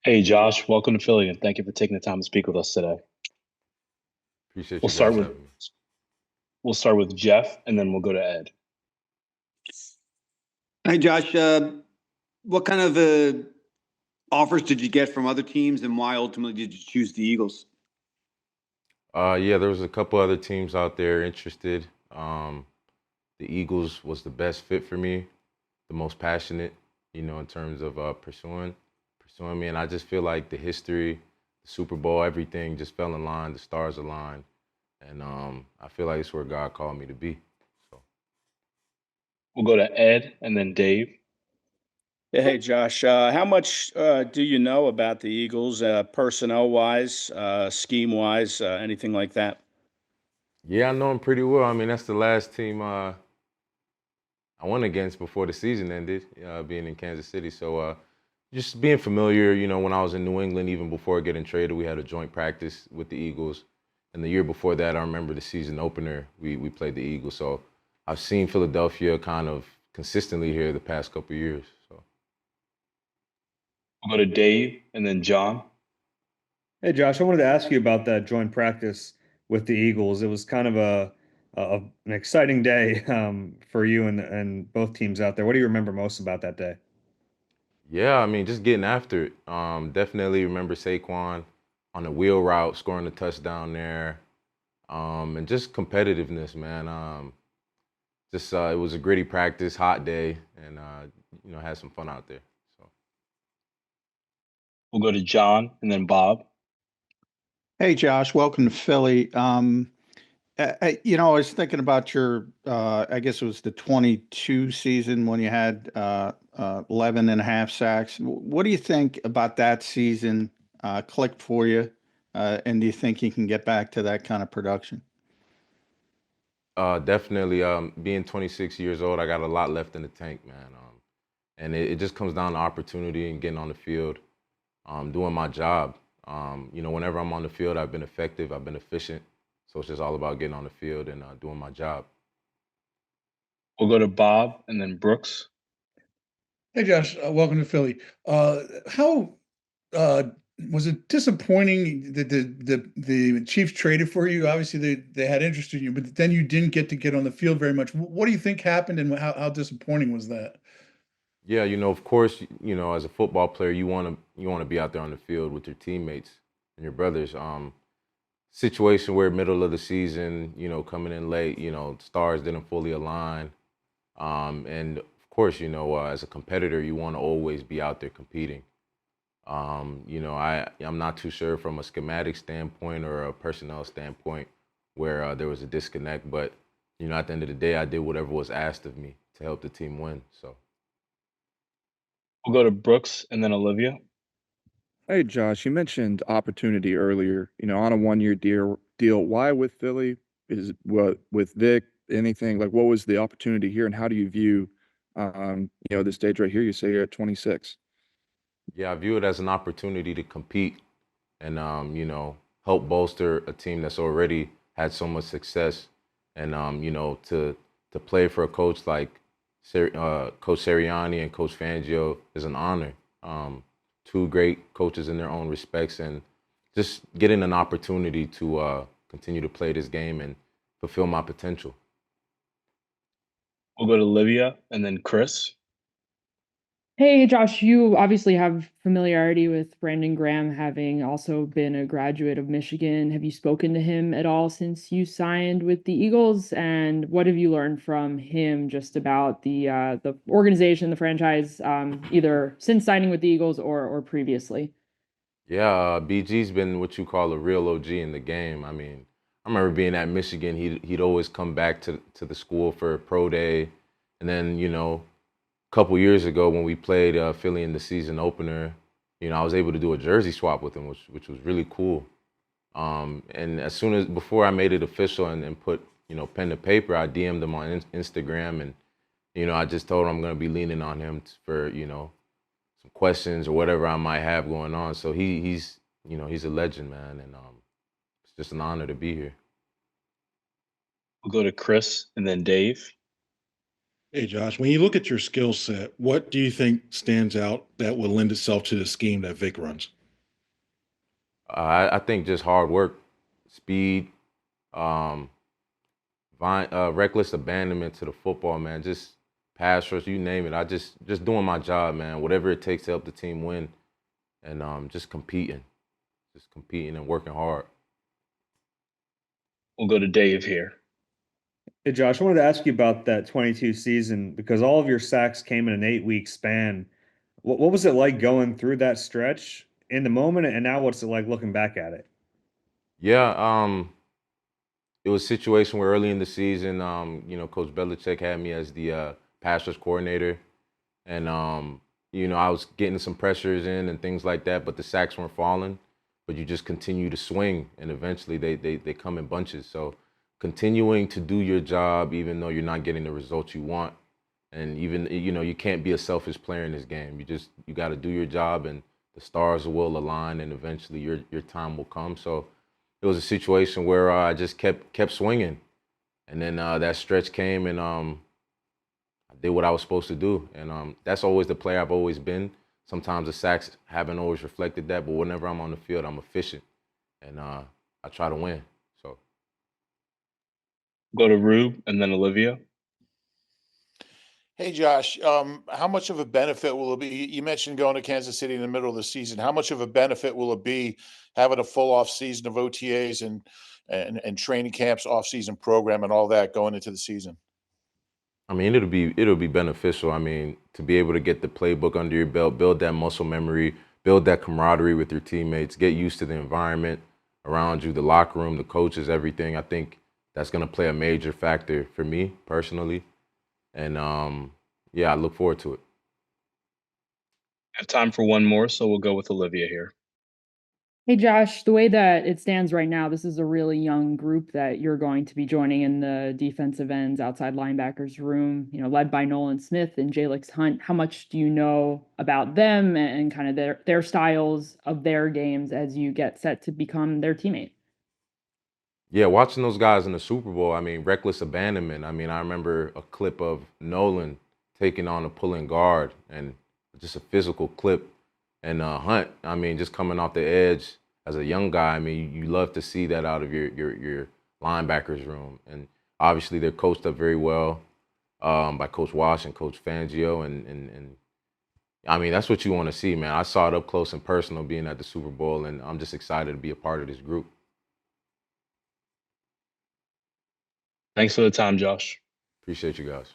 Hey Josh, welcome to Philly, and thank you for taking the time to speak with us today. Appreciate We'll you start guys with having me. we'll start with Jeff, and then we'll go to Ed. Hey, Josh, what kind of offers did you get from other teams, and why ultimately did you choose the Eagles? Yeah, there was a couple other teams out there interested. The Eagles was the best fit for me, the most passionate, in terms of pursuing me. And I just feel like the history, the Super Bowl, everything just fell in line. The stars aligned, and I feel like it's where God called me to be. So We'll go to Ed, and then Dave. Yeah, hey, Josh. How much do you know about the Eagles, personnel wise, scheme wise, anything like that? yeah, I know him pretty well. I mean, that's the last team I went against before the season ended, being in Kansas City. So just being familiar, when I was in New England, even before getting traded, we had a joint practice with the Eagles. And the year before that, I remember the season opener, we played the Eagles. So I've seen Philadelphia kind of consistently here the past couple of years. So We'll go to Dave, and then John. Hey Josh, I wanted to ask you about that joint practice with the Eagles. It was kind of an exciting day for you and both teams out there. What do you remember most about that day? yeah, I mean, just getting after it. Definitely remember Saquon on the wheel route, scoring a touchdown there. And just competitiveness, man. Just it was a gritty practice, hot day, and had some fun out there. So We'll go to John, and then Bob. Hey, Josh, welcome to Philly. I was thinking about I guess it was the 22 season when you had 11 and a half sacks. What do you think about that season clicked for you? And do you think you can get back to that kind of production? definitely, being 26 years old, I got a lot left in the tank, man. And it just comes down to opportunity and getting on the field, doing my job. Whenever I'm on the field, I've been effective, I've been efficient. So it's just all about getting on the field and doing my job. We'll go to Bob, and then Brooks. Hey Josh, welcome to Philly. How uh, was it disappointing that the Chiefs traded for you? Obviously, they had interest in you, but then you didn't get on the field very much. What do you think happened, and how disappointing was that? Yeah, of course, as a football player, you want to be out there on the field with your teammates and your brothers. Situation where middle of the season, coming in late, stars didn't fully align. And of course, as a competitor, you want to always be out there competing. I'm not too sure from a schematic standpoint or a personnel standpoint where there was a disconnect, but at the end of the day, I did whatever was asked of me to help the team win. So. We'll go to Brooks, and then Olivia. Hey Josh, you mentioned opportunity earlier, on a 1-year deal. Why with Philly? Is what with Vic, anything like what was the opportunity here and how do you view this stage right here? You say you're at 26. Yeah, I view it as an opportunity to compete and help bolster a team that's already had so much success, and to play for a coach like Coach Sirianni and Coach Fangio is an honor. Two great coaches in their own respects, and just getting an opportunity to continue to play this game and fulfill my potential. We'll go to Olivia, and then Chris. Hey, Josh, you obviously have familiarity with Brandon Graham, having also been a graduate of Michigan. Have you spoken to him at all since you signed with the Eagles? And what have you learned from him just about the organization, the franchise, either since signing with the Eagles or previously? Yeah, BG's been what you call a real OG in the game. I mean, I remember being at Michigan. He'd always come back to the school for a pro day, and then a couple years ago when we played Philly in the season opener, I was able to do a jersey swap with him, which was really cool. And as soon as before I made it official and put pen to paper, I DM'd him on Instagram, and I just told him I'm gonna be leaning on him for some questions or whatever I might have going on. So he's a legend, man, and it's just an honor to be here. We'll go to Chris, and then Dave. Hey, Josh, when you look at your skill set, what do you think stands out that would lend itself to the scheme that Vic runs? I think just hard work, speed, um, reckless abandonment to the football, man. Just pass rush, you name it. I just doing my job, man. Whatever it takes to help the team win, and just competing and working hard. We'll go to Dave here. Hey, Josh, I wanted to ask you about that 22 season because all of your sacks came in an 8-week span. What was it like going through that stretch in the moment, and now what's it like looking back at it? Yeah, it was a situation where early in the season, Coach Belichick had me as the pass rush coordinator, and I was getting some pressures in and things like that, but the sacks weren't falling. But you just continue to swing, and eventually they come in bunches. So continuing to do your job, even though you're not getting the results you want, and even you can't be a selfish player in this game. You got to do your job, and the stars will align, and eventually your time will come. So it was a situation where I just kept swinging, and then that stretch came, and I did what I was supposed to do, and that's always the player I've always been. Sometimes the sacks haven't always reflected that, but whenever I'm on the field, I'm efficient, and I try to win. So Go to Rube and then Olivia. Hey Josh, how much of a benefit will it be? You mentioned going to Kansas City in the middle of the season. How much of a benefit will it be having a full off season of OTAs and training camps, off season program, and all that going into the season? I mean, it'll be beneficial. I mean, to be able to get the playbook under your belt, build that muscle memory, build that camaraderie with your teammates, get used to the environment around you, the locker room, the coaches, everything. I think that's going to play a major factor for me personally, and yeah, I look forward to it. I have time for one more, so we'll go with Olivia here. Hey Josh, the way that it stands right now, this is a really young group that you're going to be joining in the defensive ends, outside linebackers room, led by Nolan Smith and Jalix Hunt. How much do you know about them and kind of their styles of their games as you get set to become their teammate? Yeah, watching those guys in the Super Bowl, I mean, reckless abandonment. I mean, I remember a clip of Nolan taking on a pulling guard and just a physical clip. And Hunt, I mean, just coming off the edge as a young guy, I mean, you love to see that out of your linebackers room. And obviously they're coached up very well by Coach Wash and Coach Fangio. And I mean, that's what you want to see, man. I saw it up close and personal being at the Super Bowl, and I'm just excited to be a part of this group. Thanks for the time, Josh. Appreciate you guys.